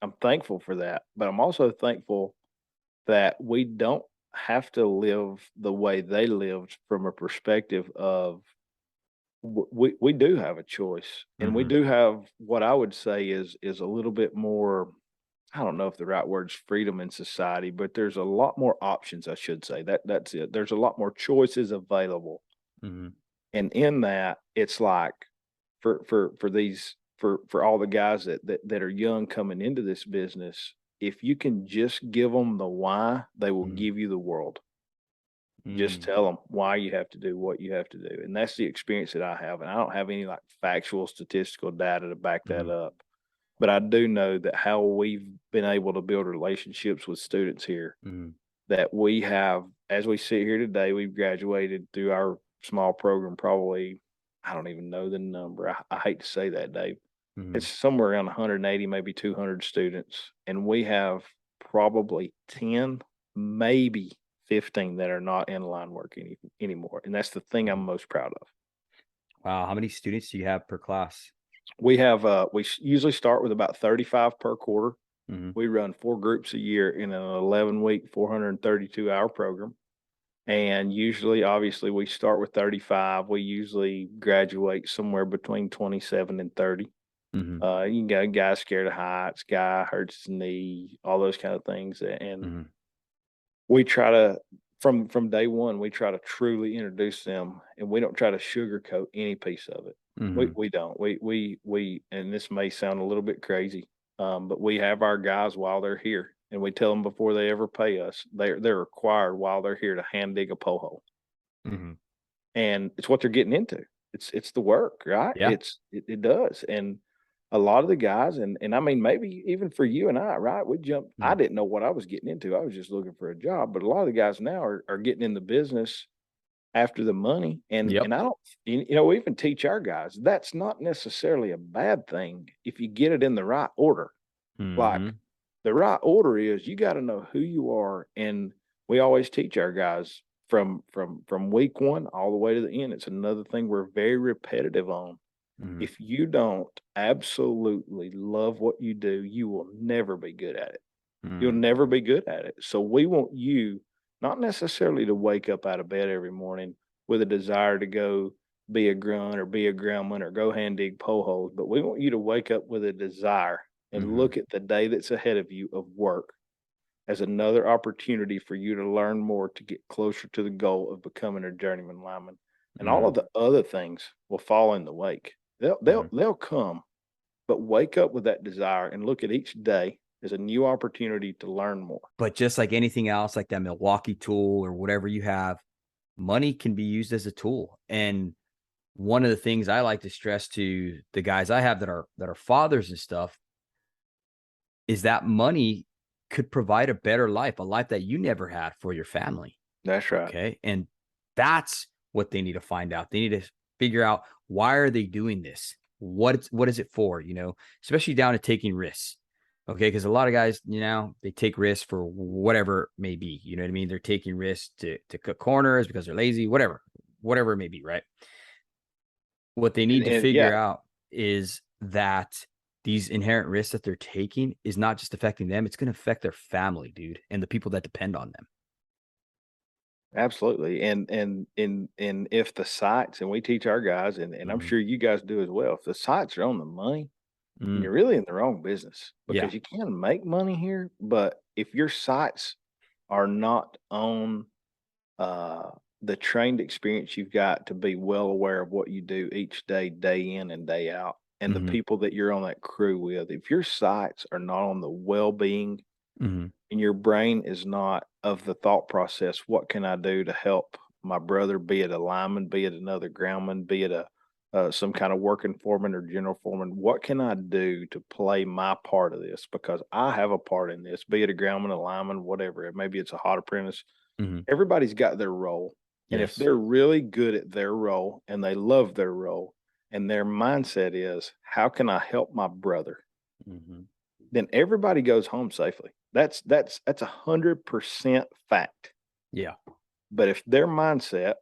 I'm thankful for that. But I'm also thankful that we don't have to live the way they lived from a perspective of we do have a choice, and we Mhm. do have what I would say is a little bit more. I don't know if the right word's freedom in society, but there's a lot more options. I should say that's it. There's a lot more choices available, Mhm. and in that, it's like for these for all the guys that are young coming into this business, if you can just give them the why, they will Mhm. give you the world. Just Mm. tell them why you have to do what you have to do, and that's the experience that I have, and I don't have any, like, factual statistical data to back that Mhm. up, but I do know that how we've been able to build relationships with students here, Mhm. that we have as we sit here today, we've graduated through our small program probably I don't even know the number, I hate to say that, Dave. It's Mhm. somewhere around 180, maybe 200 students, and we have probably 10, maybe 15 that are not in line work anymore, and that's the thing I'm Mhm. most proud of. Wow, how many students do you have per class? We have, usually start with about 35 per quarter. Mhm. We run 4 groups a year in an 11-week, 432-hour program, and usually, obviously, we start with 35. We usually graduate somewhere between 27 and 30. Mhm. You got guy scared of heights, guy hurts his knee, all those kind of things, and Mhm. we try to from day one, we try to truly introduce them, and we don't try to sugarcoat any piece of it. Mhm. We don't. And this may sound a little bit crazy, but we have our guys while they're here, and we tell them before they ever pay us, they're required while they're here to hand dig a pole hole, Mhm. and it's what they're getting into. It's the work, right? Yeah. It does, and a lot of the guys, and I mean, maybe even for you and I, right? We jumped. I Mhm. didn't know what I was getting into. I was just looking for a job, but a lot of the guys now are getting in the business after the money, Yep. and I don't, we even teach our guys that's not necessarily a bad thing if you get it in the right order. Like Mhm. the right order is you got to know who you are, and we always teach our guys from week one all the way to the end. It's another thing we're very repetitive on. Mhm. If you don't absolutely love what you do, you will never be good at it. You'll Mhm. never be good at it. So we want you not necessarily to wake up out of bed every morning with a desire to go be a grunt or be a groundman or go hand dig pole holes, but we want you to wake up with a desire and Mhm. look at the day that's ahead of you of work as another opportunity for you to learn more to get closer to the goal of becoming a journeyman lineman. And all of Mhm. the other things will fall in the wake. Mhm. They'll come, but wake up with that desire and look at each day as a new opportunity to learn more. But just like anything else, like that Milwaukee tool or whatever you have, money can be used as a tool. And one of the things I like to stress to the guys I have that are fathers and stuff is that money could provide a better life, a life that you never had for your family. That's right. Okay. And that's what they need to find out. They need to figure out, why are they doing this? What is it for? Especially down to taking risks. Okay. Because a lot of guys, they take risks for whatever it may be. You know what I mean? They're taking risks to cut corners because they're lazy, whatever it may be, right? What they need to And figure yeah, out is that these inherent risks that they're taking is not just affecting them, it's going to affect their family, dude, and the people that depend on them. absolutely. And if the sites, and we teach our guys, and I'm Mhm. sure you guys do as well, if the sites are on the money, then Mm. you're really in the wrong business Yeah. because you can make money here, but if your sites are not on uh, the trained experience you've got to be well aware of what you do each day, day in and day out, and the Mhm. people that you're on that crew with. If your sights are not on the well being Mhm. and your brain is not of the thought process, what can I do to help my brother, be it a lineman, be it another groundman, be it some kind of working foreman or general foreman, what can I do to play my part of this? Because I have a part in this, be it a groundman, a lineman, whatever. Maybe it's a hot apprentice. Mhm. Everybody's got their role, and if Yes. they're really good at their role and they love their role, and their mindset is, "How can I help my brother?" Mhm. Then everybody goes home safely. That's 100% fact. Yeah. But if their mindset,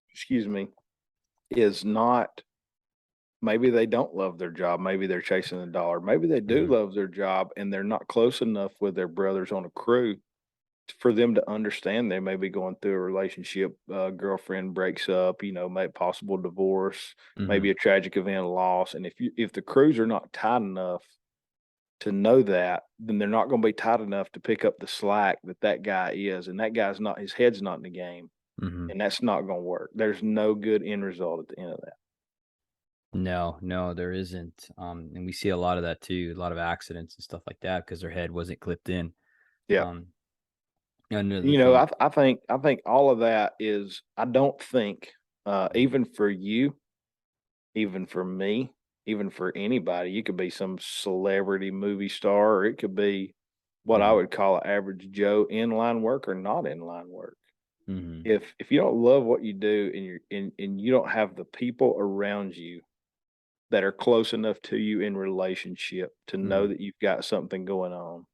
excuse me, is not, maybe they don't love their job, maybe they're chasing the dollar, maybe they do Mhm. love their job and they're not close enough with their brothers on a crew, for them to understand they may be going through a relationship, girlfriend breaks up, may possible divorce, Mm-hmm. maybe a tragic event, loss. And if the crews are not tight enough to know that, then they're not going to be tight enough to pick up the slack that guy is, and that guy's not, his head's not in the game, Mm-hmm. and that's not going to work. There's no good end result at the end of that. No, no, there isn't. And we see a lot of that too, a lot of accidents and stuff like that because their head wasn't clipped in. Yeah. Um, Another thing. I think all of that is, I don't think, even for you, even for me, even for anybody, you could be some celebrity movie star, or it could be what I Mhm, would call an average Joe, inline work or not inline work. mhm, If you don't love what you do, and you don't have the people around you that are close enough to you in relationship to know mhm, that you've got something going on,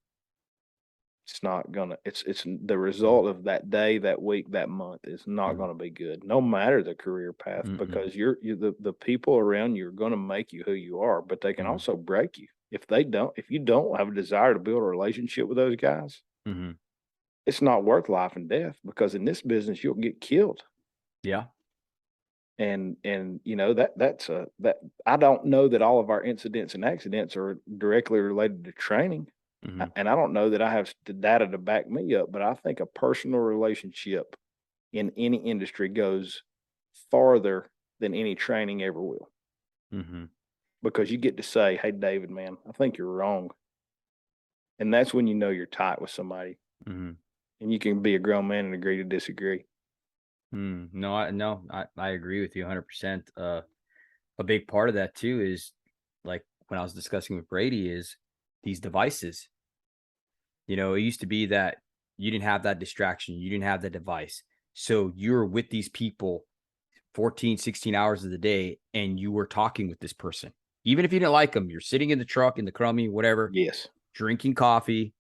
it's not gonna it's the mhm, result of that day, that week, that month is not mhm, gonna be good, no matter the career path, mm-mm, because the people around you are gonna make you who you are, but they can mhm, also break you. If you don't have a desire to build a relationship with those guys, mhm. it's not worth life and death, because in this business you'll get killed. Yeah. And that I don't know that all of our incidents and accidents are directly related to training. Mhm, And I don't know that I have the data to back me up, but I think a personal relationship in any industry goes farther than any training ever will, mhm, because you get to say, "Hey, David, man, I think you're wrong," and that's when you know you're tight with somebody, mhm. and you can be a grown man and agree to disagree. No, I agree with you 100%. A big part of that too is like when I was discussing with Brady is these devices. It used to be that you didn't have that distraction, you didn't have that device. So you're with these people 14, 16 hours of the day and you were talking with this person. Even if you didn't like them, you're sitting in the truck, in the crummy, whatever, Yes. drinking coffee,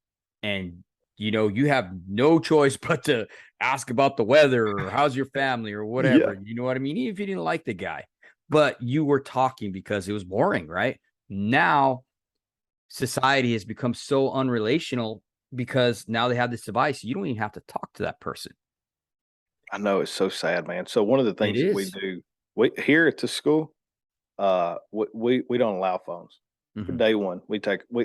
and you have no choice but to ask about the weather or how's your family or whatever. Yeah. You know what I mean? Even if you didn't like the guy, but you were talking because it was boring, right? Now society has become so unrelational because now they have this device. You don't even have to talk to that person. I know, it's so sad, man. So one of the It things that we is. do, we here at the school, we don't allow phones. For Mm-hmm. day one, we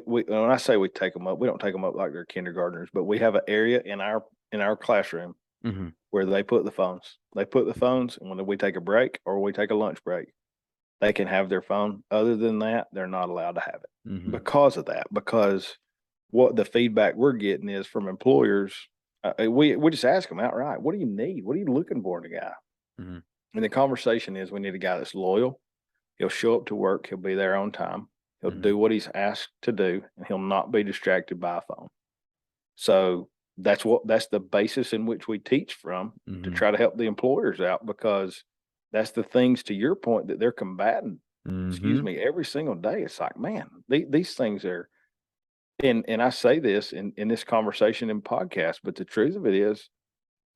when I say we take them up, we don't take them up like they're kindergartners, but we have an area in our classroom Mm-hmm. where they put the phones. They put the phones, and when we take a break or we take a lunch break, they can have their phone. Other than that, they're not allowed to have it Mm-hmm. because of that. Because what the feedback we're getting is from employers. We just ask them outright, "What do you need? What are you looking for in a guy?" Mm-hmm. And the conversation is, we need a guy that's loyal. He'll show up to work. He'll be there on time. He'll Mm-hmm. do what he's asked to do, and he'll not be distracted by a phone. So that's the basis in which we teach from, to Mm-hmm. try to help the employers out, because that's the things, to your point, that they're combating. Excuse Mm-hmm. me, every single day. It's like, man, these things are. And I say this in this conversation and podcast, but the truth of it is,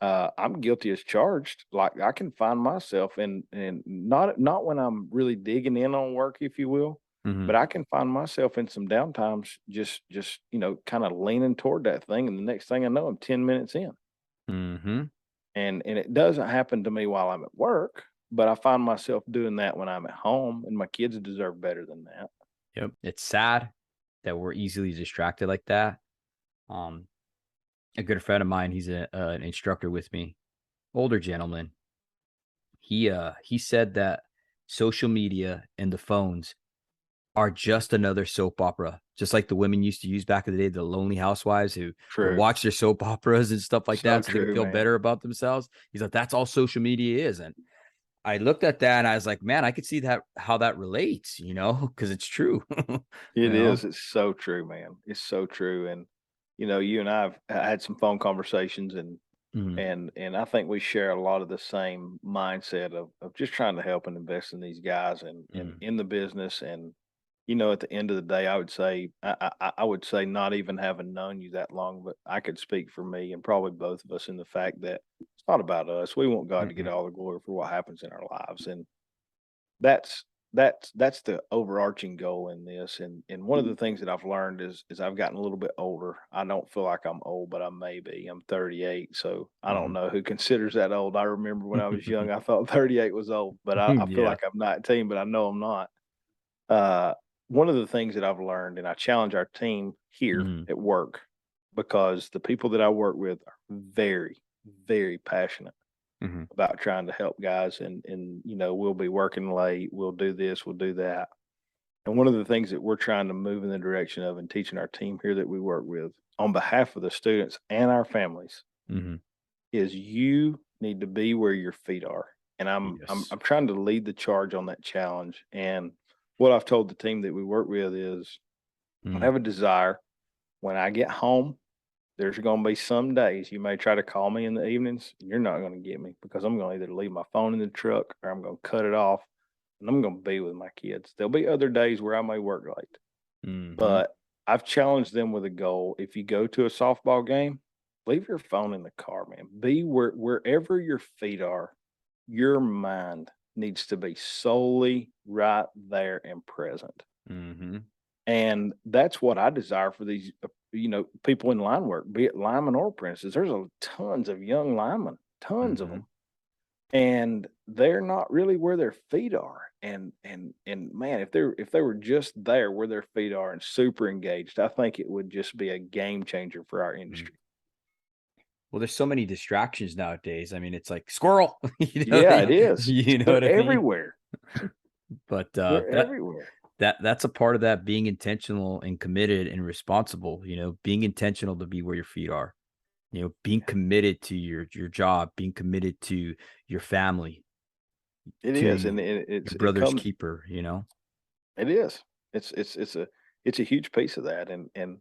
I'm guilty as charged. Like, I can find myself and not when I'm really digging in on work, if you will, Mm-hmm. but I can find myself in some downtimes, just kind of leaning toward that thing, and the next thing I know, I'm 10 minutes in, Mm-hmm. and it doesn't happen to me while I'm at work, but I find myself doing that when I'm at home, and my kids deserve better than that. Yep. It's sad that we're easily distracted like that. Um, a good friend of mine, he's an instructor with me, older gentleman. He said that social media and the phones are just another soap opera, just like the women used to use back in the day, the lonely housewives who would True. watch their soap operas and stuff like So that so they would true, feel man. better about themselves. He's like, that's all social media is. And I looked at that and I was like, man, I could see that how that relates, because it's true. you It know. is. It's so true, man. It's so true. And you and I have had some phone conversations, and Mhm, and I think we share a lot of the same mindset of just trying to help and invest in these guys, and mhm, in the business. And at the end of the day, I would say, I would say, not even having known you that long, but I could speak for me and probably both of us, in the fact that it's not about us. We want God to get mhm, all the glory for what happens in our lives, and that's that's the overarching goal in this. And one of the things that I've learned is I've gotten a little bit older. I don't feel like I'm old, but I may be. I'm 38, so I don't know who considers that old. I remember when I was young, I thought 38 was old, but I feel Yeah. like I'm 19, but I know I'm not. Uh, One of the things that I've learned, and I challenge our team here Mhm. at work, because the people that I work with are very, very passionate Mhm. about trying to help guys, and we'll be working late, we'll do this, we'll do that. And one of the things that we're trying to move in the direction of and teaching our team here that we work with on behalf of the students and our families Mhm. is you need to be where your feet are. And Yes. I'm trying to lead the charge on that challenge. And what I've told the team that we work with is I Mhm. have a desire when I get home, there's going to be some days you may try to call me in the evenings. You're not going to get me because I'm going to either leave my phone in the truck or I'm going to cut it off and I'm going to be with my kids. There'll be other days where I may work late, Mhm. but I've challenged them with a goal. If you go to a softball game, leave your phone in the car, man. Be wherever your feet are, your mind needs to be solely right there and present. Mhm. And that's what I desire for these, people in line work, be it linemen or apprentices. There's tons of young linemen, tons of them, Mhm. and they're not really where their feet are. And man, if they were just there where their feet are and super engaged, I think it would just be a game changer for our Mhm. industry. Well, there's so many distractions nowadays. I mean, it's like squirrel, Yeah, it is. you know They're what I mean? everywhere. But They're that everywhere. that's a part of that being intentional and committed and responsible, being intentional to be where your feet are, being committed to your job, being committed to your family, It to is, and your it brother's comes. keeper. It is. It's a huge piece of that, and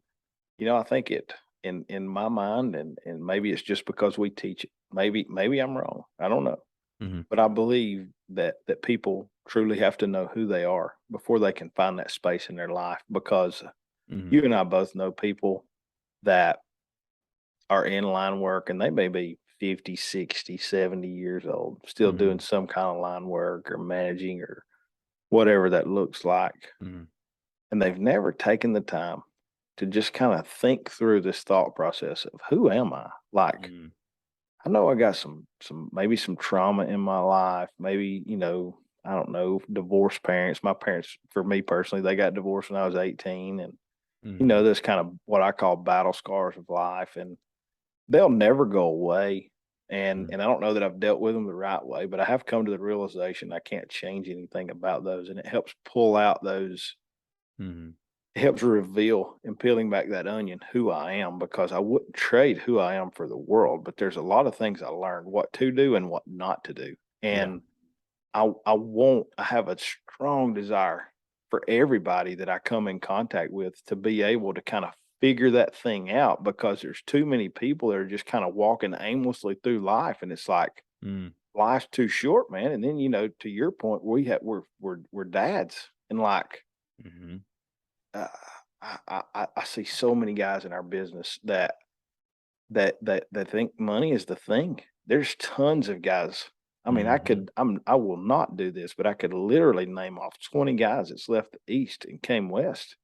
I think it in my mind, and maybe it's just because we teach it. Maybe I'm wrong. I don't know, Mhm. but I believe that people truly have to know who they are before they can find that space in their life. Because Mhm. you and I both know people that are in line work, and they may be 50, 60, 70 years old, still doing Mhm. some kind of line work or managing or whatever that looks like, Mhm. and they've never taken the time to just kind of think through this thought process of who am I? Like, Mhm. I know I got some maybe some trauma in my life. Maybe, I don't know, divorced parents. My parents, for me personally, they got divorced when I was 18. And, Mhm. this kind of what I call battle scars of life. And they'll never go away. And I don't know that I've dealt with them the right way, but I have come to the realization I can't change anything about those. And it helps pull out those, Mhm. it helps reveal and peeling back that onion who I am, because I wouldn't trade who I am for the world. But there's a lot of things I learned what to do and what not to do. Yeah. And I have a strong desire for everybody that I come in contact with to be able to kind of figure that thing out, because there's too many people that are just kind of walking aimlessly through life. And it's like Mm. life's too short, man. And then, to your point, we're dads, and like, Mhm. uh, I see so many guys in our business that think money is the thing. There's tons of guys. I mean, Mhm. I will not do this, but I could literally name off 20 guys that's left the East and came West.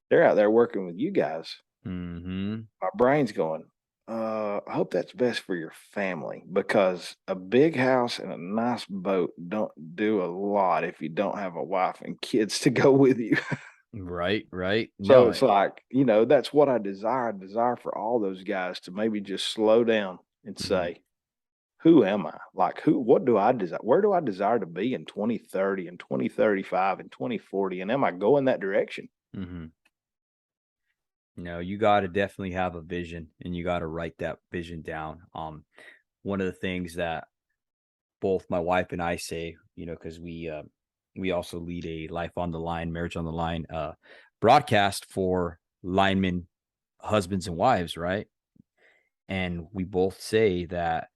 They're out there working with you guys. Mhm. My brain's going, I hope that's best for your family, because a big house and a nice boat don't do a lot if you don't have a wife and kids to go with you. Right, right. So No, it's like, that's what I desire. I desire for all those guys to maybe just slow down and mhm. say, who am I? Like, what do I desire? Where do I desire to be in 2030 and 2035 and 2040? And am I going that direction? Mhm. No, you gotta definitely have a vision, and you gotta write that vision down. One of the things that both my wife and I say, because we also lead a life on the line, marriage on the line, broadcast for linemen, husbands and wives, right? And we both say that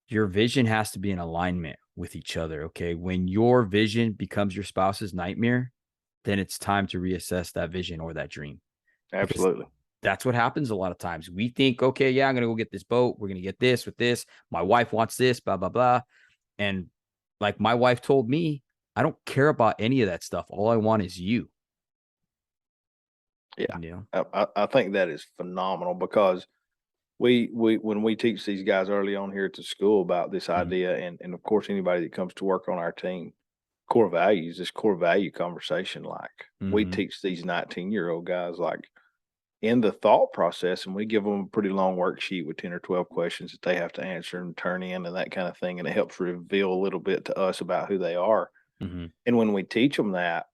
your vision has to be in alignment with each other. Okay. When your vision becomes your spouse's nightmare, then it's time to reassess that vision or that dream, because Absolutely. that's what happens a lot of times. We think, okay, yeah, I'm going to go get this boat. We're going to get this with this. My wife wants this, blah, blah, blah. And like my wife told me, I don't care about any of that stuff. All I want is you. Yeah. You know? I think that is phenomenal because we when we teach these guys early on here at the school about this Mhm. idea, and of course anybody that comes to work on our team, core values, this core value conversation, like we Mhm. teach these 19-year-old guys, like in the thought process, and we give them a pretty long worksheet with 10 or 12 questions that they have to answer and turn in and that kind of thing. And it helps reveal a little bit to us about who they are. Mhm. And when we teach them that,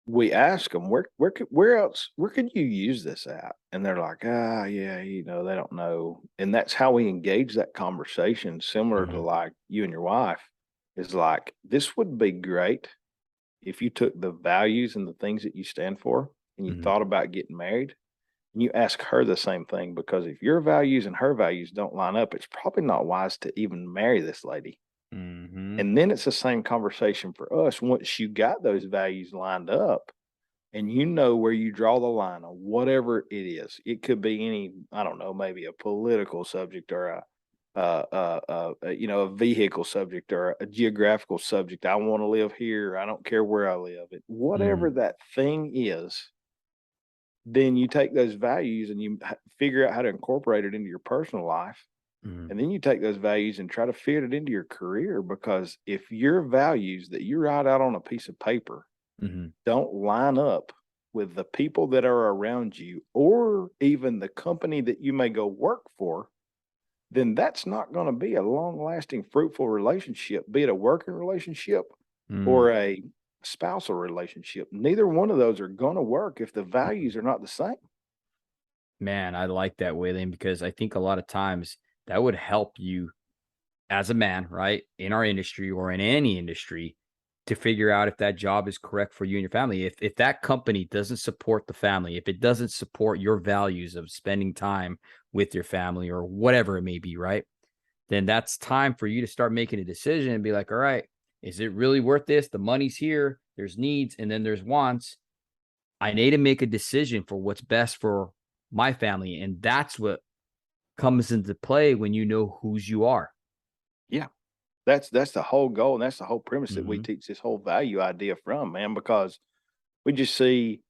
we ask them, where else, where could you use this at? And they're like, yeah, they don't know. And that's how we engage that conversation, similar to Mhm. like you and your wife, is like, this would be great if you took the values and the things that you stand for and you Mhm. thought about getting married, and you ask her the same thing, because if your values and her values don't line up, it's probably not wise to even marry this lady. Mhm. And then it's the same conversation for us. Once you got those values lined up and you know where you draw the line on whatever it is, it could be any, I don't know, maybe a political subject or a vehicle subject or a geographical subject. I want to live here. I don't care where I live. Whatever Mhm. that thing is, then you take those values and you figure out how to incorporate it into your personal life. Mhm. And then you take those values and try to fit it into your career. Because if your values that you write out on a piece of paper Mhm. don't line up with the people that are around you, or even the company that you may go work for, then that's not going to be a long lasting, fruitful relationship, be it a working relationship Mm. or a spousal relationship. Neither one of those are going to work if the Mhm. values are not the same. Man, I like that, Waylon, because I think a lot of times that would help you as a man, right, in our industry or in any industry to figure out if that job is correct for you and your family. If that company doesn't support the family, if it doesn't support your values of spending time with your family or whatever it may be, right? Then that's time for you to start making a decision and be like, all right, is it really worth this? The money's here, there's needs, and then there's wants. I need to make a decision for what's best for my family. And that's what comes into play when you know whose you are. Yeah. That's the whole goal, and that's the whole premise that we Hmm. teach this whole value idea from, man, because we just see,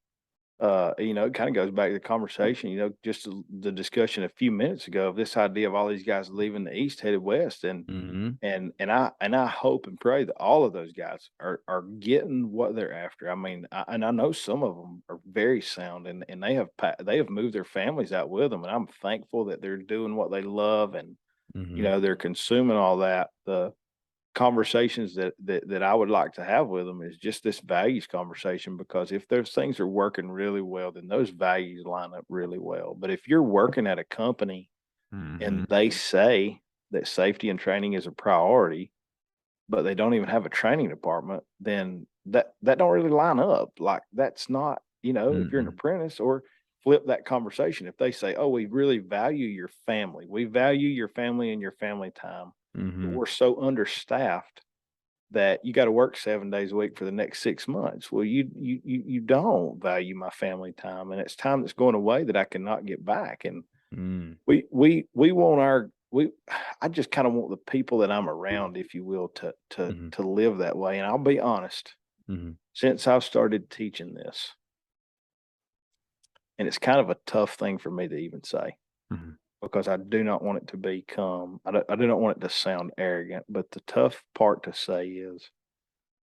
it kind of goes back to the conversation, just the discussion a few minutes ago of this idea of all these guys leaving the East headed West. And Hmm. I hope and pray that all of those guys are getting what they're after. I mean, I know some of them are very sound, and they have moved their families out with them, and I'm thankful that they're doing what they love, and Hmm. they're consuming all that. The conversations that I would like to have with them is just this values conversation, because if those things are working really well, then those values line up really well. But if you're working at a company and Hmm. they say that safety and training is a priority, but they don't even have a training department, then that don't really line up. Like, that's not, if you're an Hmm. apprentice. Or flip that conversation. If they say, "Oh, we really value your family. We value your family and your family time, but Hmm. we're so understaffed that you got to work 7 days a week for the next 6 months." Well, you don't value my family time, and it's time that's going away that I cannot get back. And Hmm. we want our we I just kind of want the people that I'm around, if you will, Hmm. to live that way. And I'll be honest, Hmm. since I've started teaching this, and it's kind of a tough thing for me to even say, Hmm. because I do not want it to I do not want it to sound arrogant, but the tough part to say is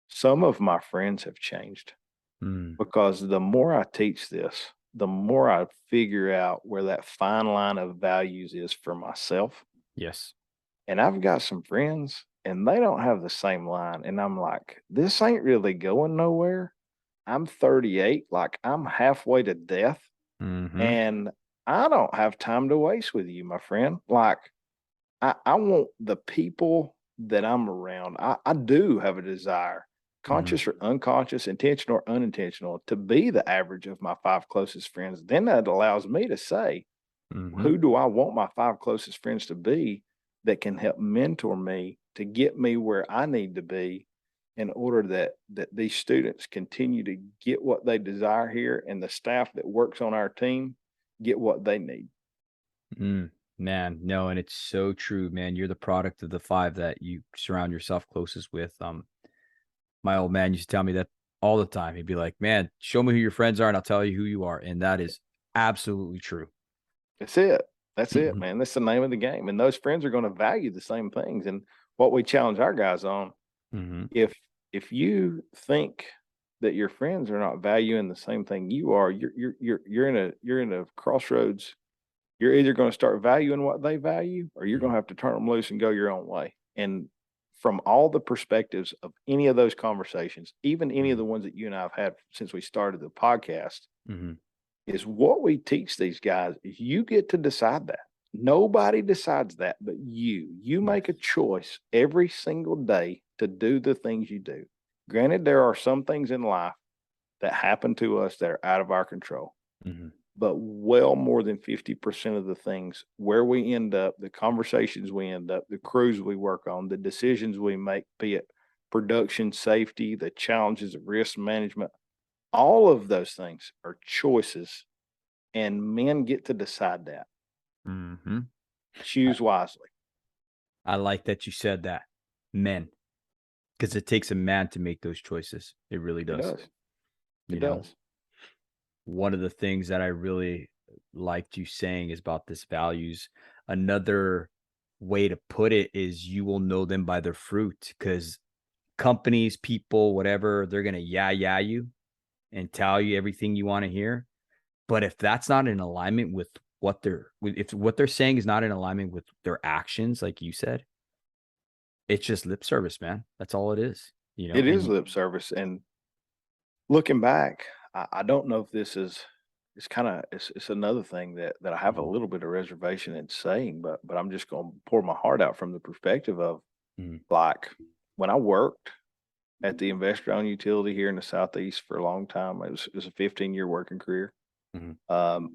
some of my friends have changed, Hmm. because the more I teach this, the more I figure out where that fine line of values is for myself. Yes. And I've got some friends and they don't have the same line. And I'm like, this ain't really going nowhere. I'm 38, like I'm halfway to death, Hmm. and I don't have time to waste with you, my friend. Like, I want the people that I'm around. I do have a desire, Hmm. conscious or unconscious, intentional or unintentional, to be the average of my five closest friends. Then that allows me to say, Hmm. who do I want my five closest friends to be that can help mentor me to get me where I need to be, in order that these students continue to get what they desire here, and the staff that works on our team get what they need. Mm, man, no, and it's so true, man. You're the product of the five that you surround yourself closest with. My old man used to tell me that all the time. He'd be like, man, show me who your friends are and I'll tell you who you are. And that is absolutely true. That's it. That's it, Mhm. man. That's the name of the game. And those friends are going to value the same things. And what we challenge our guys on, Mhm. if you think that your friends are not valuing the same thing you are, you're in a crossroads. You're either going to start valuing what they value, or you're going Mhm. to have to turn them loose and go your own way. And from all the perspectives of any of those conversations, even any of Mhm. the ones that you and I have had since we started the podcast, Mhm. is what we teach these guys is you get to decide that. Nobody decides that but you. You make a Yes. choice every single day to do the things you do. Granted, there are some things in life that happen to us that are out of our control, Mhm. but well more than 50% of the things where we end up, the conversations we end up, the crews we work on, the decisions we make, be it production, safety, the challenges of risk management, all of those things are choices, and men get to decide that. Mhm. I, Choose wisely. I like that you said that. Men, because it takes a man to make those choices. It really It does. does. You It know, does. one of the things that I really liked you saying is about this values. Another way to put it is you will know them by their fruit because companies, people, whatever, they're going to yeah you and tell you everything you want to hear. But if that's not in alignment with if what they're saying is not in alignment with their actions, like you said, it's just lip service, man. That's all it is, It is and lip service. And looking back, I don't know if this is it's kind of it's another thing that I have a Mhm. little bit of reservation in saying, but I'm just gonna pour my heart out from the perspective of, Mhm. like, when I worked at the investor owned utility here in the southeast for a long time. It was a 15-year working career. Mhm.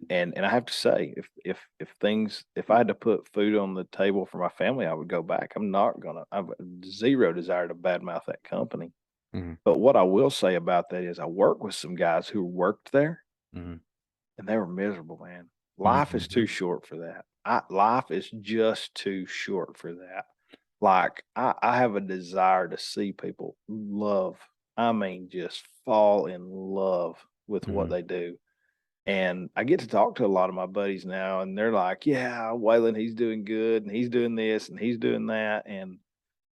And I have to say, if I had to put food on the table for my family, I would go back. I'm not gonna. I've zero desire to badmouth that company. Mhm. But what I will say about that is, I worked with some guys who worked there, Mhm. and they were miserable, man. Life is too Mhm. short for that. Life is just too short for that. Like, I have a desire to see people love. I mean, just fall in love with what Mhm. they do. And I get to talk to a lot of my buddies now, and they're like, "Yeah, Waylon, he's doing good, and he's doing this, and he's doing that." And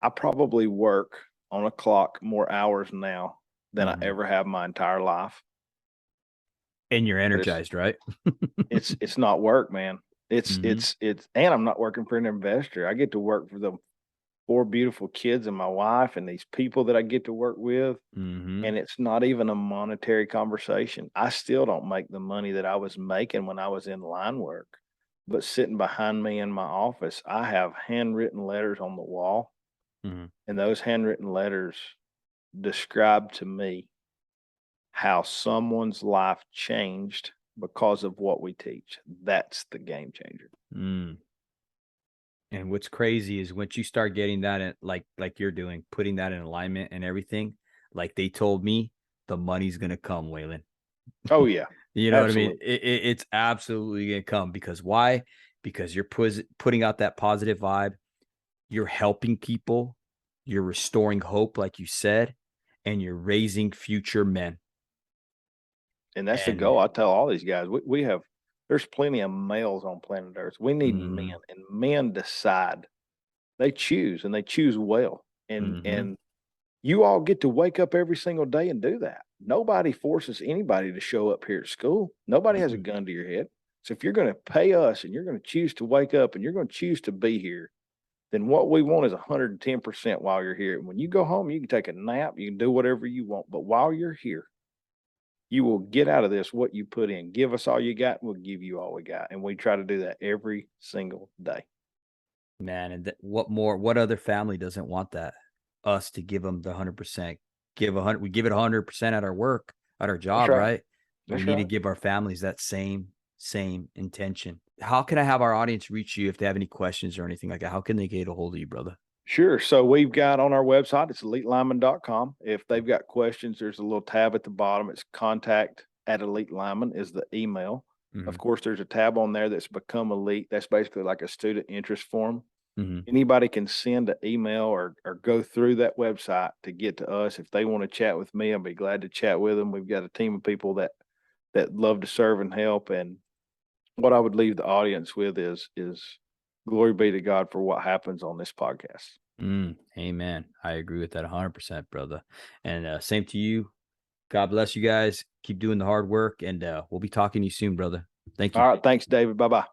I probably work on a clock more hours now than I Mhm. ever have my entire life. And you're But energized, right? it's not work, man. Mhm. And I'm not working for an investor. I get to work for the 4 beautiful kids and my wife and these people that I get to work with, Mhm. and it's not even a monetary conversation. I still don't make the money that I was making when I was in line work. But sitting behind me in my office, I have handwritten letters on the wall, Mhm. and those handwritten letters describe to me how someone's life changed because of what we teach. That's the game changer. Mm. And what's crazy is once you start getting that in, like you're doing, putting that in alignment and everything, like they told me, the money's gonna come, Waylon. Oh, yeah. You know what I mean? Absolutely. It's absolutely gonna come because why? Because you're putting out that positive vibe. You're helping people. You're restoring hope, like you said, and you're raising future men. And that's the And goal. I tell all these guys, we have there's plenty of males on planet Earth. We need men, mhm. and men decide. They choose, and they choose well. Mhm. And you all get to wake up every single day and do that. Nobody forces anybody to show up here at school. Nobody has a Mhm. gun to your head. So if you're going to pay us and you're going to choose to wake up and you're going to choose to be here, then what we want is 110% while you're here. And when you go home, you can take a nap, you can do whatever you want. But while you're here, you will get out of this what you put in. Give us all you got, and we'll give you all we got. And we try to do that every single day. Man, and what other family doesn't want that? Us to give them the 100%. We give it 100% at our work, at our That's job, right. right? We That's need to right. give our families that same intention. How can I have our audience reach you if they have any questions or anything like that? How can they get a hold of you, brother? Sure. So we've got on our website, it's elitelineman.com. If they've got questions, there's a little tab at the bottom. It's contact at Elite Lineman is the email. Of Mhm. course, there's a tab on there that's become elite. That's basically like a student interest form. Anybody can send an email or go through that website to get to us. If they want to chat with me, I'll be glad to chat with them. We've got a team of people that love to serve and help. And what I would leave the audience with is glory be to God for what happens on this podcast. Amen. I agree with that 100%, brother. And same to you. God bless you guys. Keep doing the hard work, and we'll be talking to you soon, brother. Thank you. All right. Thanks, David. Bye-bye.